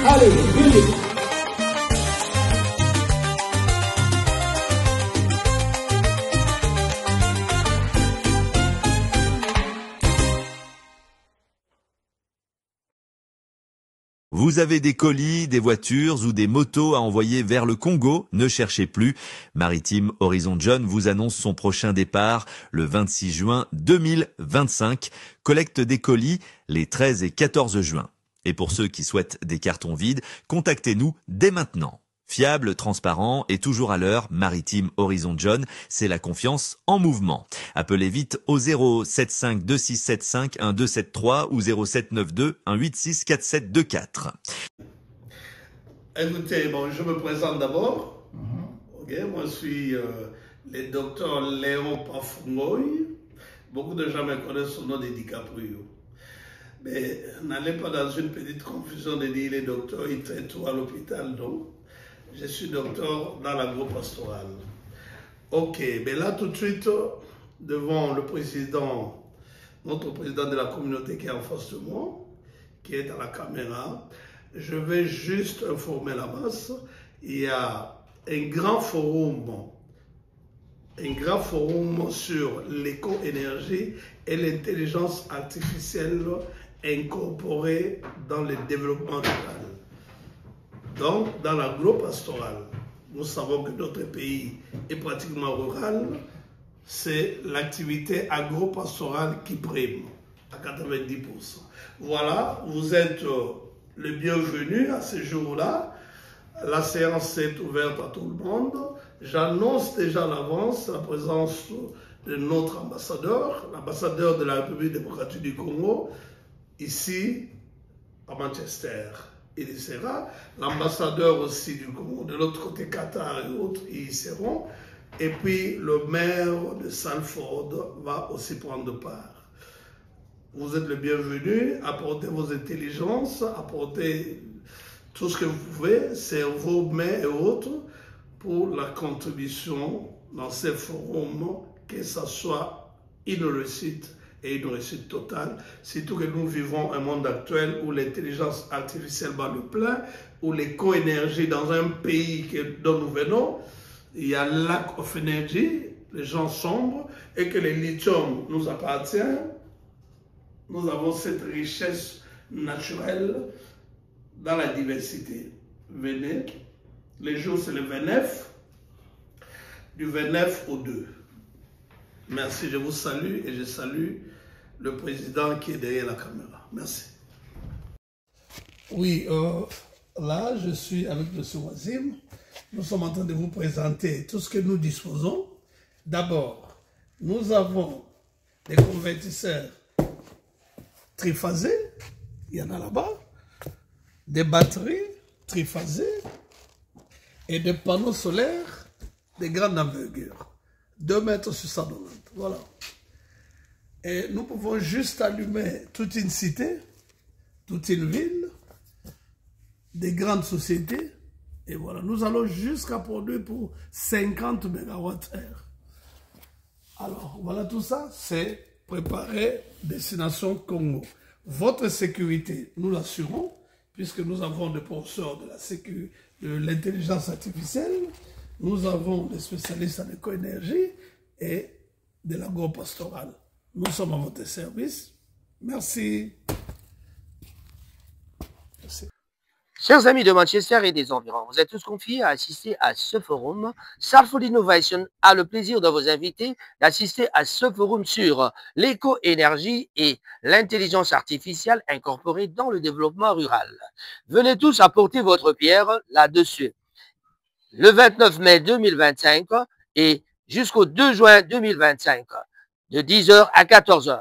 Allez, musique. Vous avez des colis, des voitures ou des motos à envoyer vers le Congo? Ne cherchez plus. Maritime Horizon John vous annonce son prochain départ le 26 juin 2025. Collecte des colis les 13 et 14 juin. Et pour ceux qui souhaitent des cartons vides, contactez-nous dès maintenant. Fiable, transparent et toujours à l'heure, Maritime Horizon John, c'est la confiance en mouvement. Appelez vite au 075 2675 1273 ou 0792 186 4724. Écoutez, bon, je me présente d'abord. Ok, moi je suis le docteur Léon Pafungoy. Beaucoup de gens me connaissent sous le nom de DiCaprio. Mais n'allez pas dans une petite confusion de dire les docteurs, ils traitent tout à l'hôpital, non. Je suis docteur dans l'agro-pastoral. Ok, mais là tout de suite, devant le président, notre président de la communauté qui est en face de moi, qui est à la caméra, je vais juste informer la masse. Il y a un grand forum sur l'éco-énergie et l'intelligence artificielle incorporée dans le développement rural. Donc, dans l'agro-pastoral, nous savons que notre pays est pratiquement rural. C'est l'activité agro-pastorale qui prime à 90%. Voilà, vous êtes le bienvenu à ce jour-là. La séance est ouverte à tout le monde. J'annonce déjà à l'avance la présence de notre ambassadeur, l'ambassadeur de la République démocratique du Congo, ici à Manchester. Il y sera. L'ambassadeur aussi du Congo, de l'autre côté Qatar et autres, ils y seront. Et puis le maire de Salford va aussi prendre part. Vous êtes le bienvenu, apportez vos intelligences, apportez tout ce que vous pouvez, cerveau, mains et autres, pour la contribution dans ces forums, que ce soit une réussite et une réussite totale, surtout que nous vivons un monde actuel où l'intelligence artificielle bat le plein, où l'éco-énergie dans un pays dont nous venons, il y a lack of energy, les gens sombrent, et que le lithium nous appartient. Nous avons cette richesse naturelle dans la diversité. Venez, les jours c'est le 29, du 29 au 2. Merci, je vous salue et je salue le président qui est derrière la caméra. Merci. Oui, là je suis avec M. Wazim. Nous sommes en train de vous présenter tout ce que nous disposons. D'abord, nous avons des convertisseurs triphasés, il y en a là-bas, des batteries triphasées et des panneaux solaires de grande envergure, 2 mètres sur 190. Voilà. Et nous pouvons juste allumer toute une cité, toute une ville, des grandes sociétés. Et voilà, nous allons jusqu'à produire pour 50 MWh. Alors, voilà tout ça, c'est préparé destination Congo. Votre sécurité, nous l'assurons, puisque nous avons des professeurs de l'intelligence artificielle, nous avons des spécialistes en éco-énergie et de l'agro-pastoral. Nous sommes à votre service. Merci. Merci. Chers amis de Manchester et des environs, vous êtes tous confiés à assister à ce forum. Salford Innovation a le plaisir de vous inviter d'assister à ce forum sur l'éco-énergie et l'intelligence artificielle incorporée dans le développement rural. Venez tous apporter votre pierre là-dessus. Le 29 mai 2025 et jusqu'au 2 juin 2025, de 10h à 14h.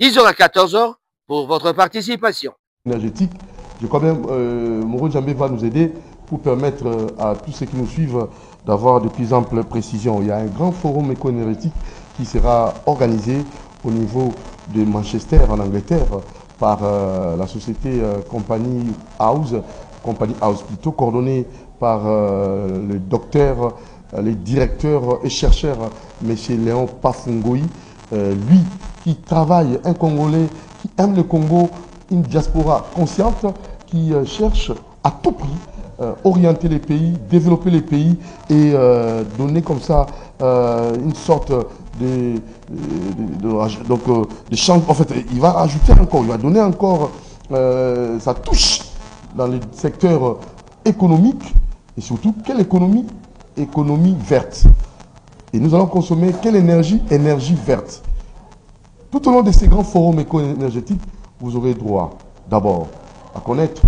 10h à 14h pour votre participation. Énergétique. Je crois bien Moro Djambé va nous aider pour permettre à tous ceux qui nous suivent d'avoir de plus amples précisions. Il y a un grand forum éco-énergétique qui sera organisé au niveau de Manchester en Angleterre par la société Company House plutôt, coordonnée par le docteur, le directeur et chercheur M. Léon Pafungoy, lui qui travaille, un Congolais qui aime le Congo, une diaspora consciente qui cherche à tout prix orienter les pays, développer les pays et donner comme ça une sorte de change. En fait, il va ajouter encore, il va donner encore sa touche dans les secteurs économiques et surtout quelle économie? Économie verte. Et nous allons consommer quelle énergie? Énergie verte. Tout au long de ces grands forums éco-énergétiques, vous aurez droit d'abord à connaître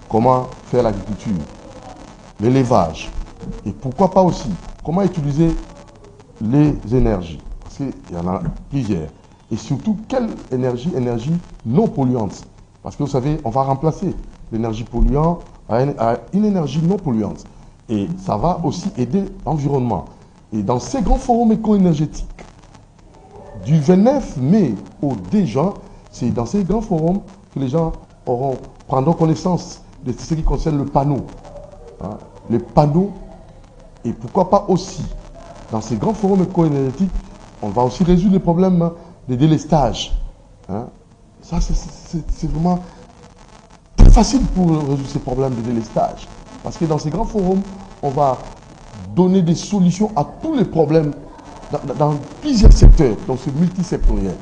comment faire l'agriculture, l'élevage et pourquoi pas aussi comment utiliser les énergies. Parce qu'il y en a plusieurs. Et surtout, quelle énergie? Énergie non polluante. Parce que vous savez, on va remplacer l'énergie polluante à une énergie non polluante. Et ça va aussi aider l'environnement. Et dans ces grands forums éco-énergétiques, du 29 mai au 2 juin, c'est dans ces grands forums que les gens prendront connaissance de ce qui concerne le panneau. Hein, les panneaux, et pourquoi pas aussi, dans ces grands forums éco-énergétiques, on va aussi résoudre les problèmes de délestage. Hein. Ça, c'est vraiment très facile pour résoudre ces problèmes de délestage. Parce que dans ces grands forums, on va donner des solutions à tous les problèmes dans plusieurs secteurs, donc c'est multisectoriel.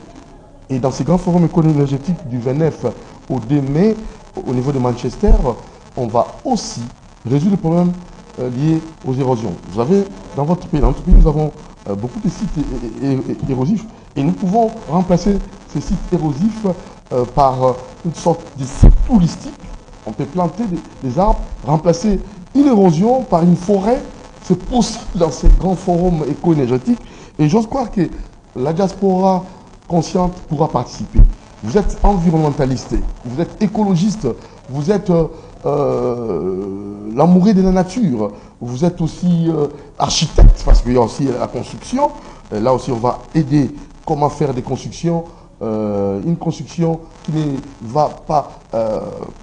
Et dans ces grands forums éco-énergétiques du 29 au 2 mai, au niveau de Manchester, on va aussi résoudre les problèmes liés aux érosions. Vous avez, dans notre pays, nous avons beaucoup de sites érosifs et nous pouvons remplacer ces sites érosifs par une sorte de site touristique. On peut planter des arbres, remplacer une érosion par une forêt. C'est possible dans ces grands forums éco-énergétiques. Et j'ose croire que la diaspora consciente pourra participer. Vous êtes environnementaliste, vous êtes écologiste, vous êtes l'amoureux de la nature, vous êtes aussi architecte, parce qu'il y a aussi la construction. Et là aussi, on va aider comment faire des constructions, une construction qui ne va pas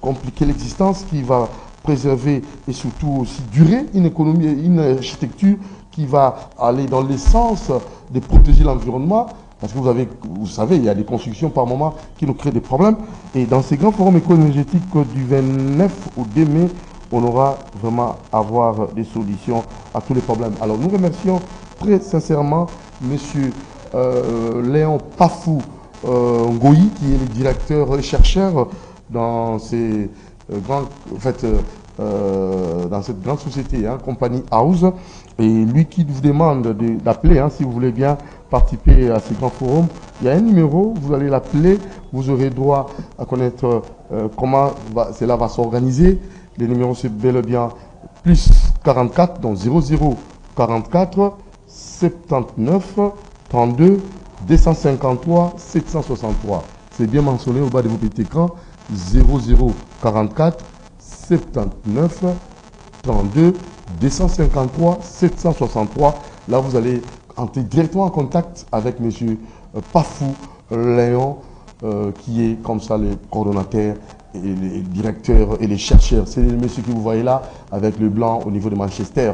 compliquer l'existence, qui va préserver et surtout aussi durer une économie, une architecture qui va aller dans le sens de protéger l'environnement. Parce que vous savez, il y a des constructions par moment qui nous créent des problèmes. Et dans ces grands forums éco-énergétiques du 29 au 2 mai, on aura vraiment à avoir des solutions à tous les problèmes. Alors nous remercions très sincèrement M. Léon Pafou Ngoyi, qui est le directeur chercheur dans ces dans cette grande société, hein, Compagnie House, et lui qui vous demande d'appeler, hein, si vous voulez bien participer à ces grands forums. Il y a un numéro, vous allez l'appeler, vous aurez droit à connaître comment cela va s'organiser. Le numéro c'est bel et bien plus 44, donc 00 44 79 32 253 763. C'est bien mentionné au bas de votre écran, 00 44 79 32 253 763. Là, vous allez entrer directement en contact avec M. Pafou Léon, qui est comme ça le coordonnateur et le directeur et les chercheurs. C'est le monsieur que vous voyez là, avec le blanc au niveau de Manchester.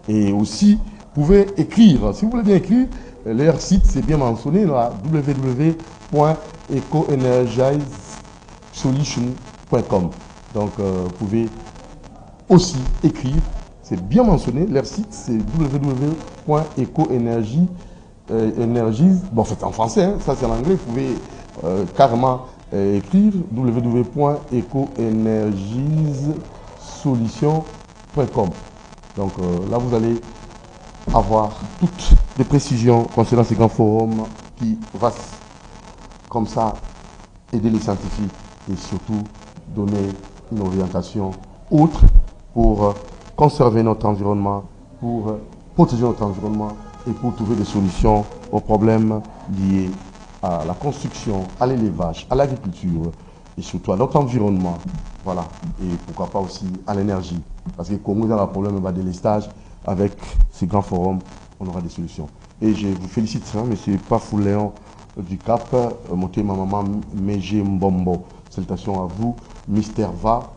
Et aussi, vous pouvez écrire. Si vous voulez bien écrire, leur site, c'est bien mentionné, www.ecoenergizesolution.com. Donc, vous pouvez aussi écrire, c'est bien mentionné, leur site, c'est www.ecoenergies. Bon, en fait, en français, hein, ça c'est en anglais, vous pouvez carrément écrire www.ecoenergizesolution.com. Donc, là, vous allez avoir toutes les précisions concernant ces grands forums qui vont, comme ça, aider les scientifiques et surtout donner une orientation autre pour conserver notre environnement, pour protéger notre environnement et pour trouver des solutions aux problèmes liés à la construction, à l'élevage, à l'agriculture et surtout à notre environnement. Voilà. Et pourquoi pas aussi à l'énergie. Parce que Congo dans le problème de délestage, avec ces grands forums, on aura des solutions. Et je vous félicite, hein, M. Pafou Léon du Cap, monté ma maman Méjé Mbombo. Salutations à vous, Mystère Va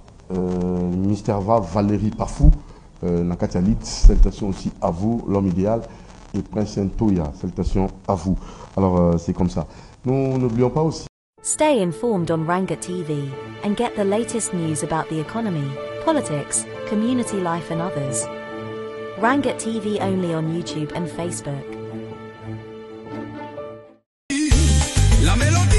Valérie Pafou, Nakatialit, salutations aussi à vous, l'homme idéal, et Prince Ntoya, salutations à vous. Alors c'est comme ça. Nous n'oublions pas aussi Stay informed on Rangat TV and get the latest news about the economy, politics, community life and others. Rangat TV only on YouTube and Facebook. La mélodie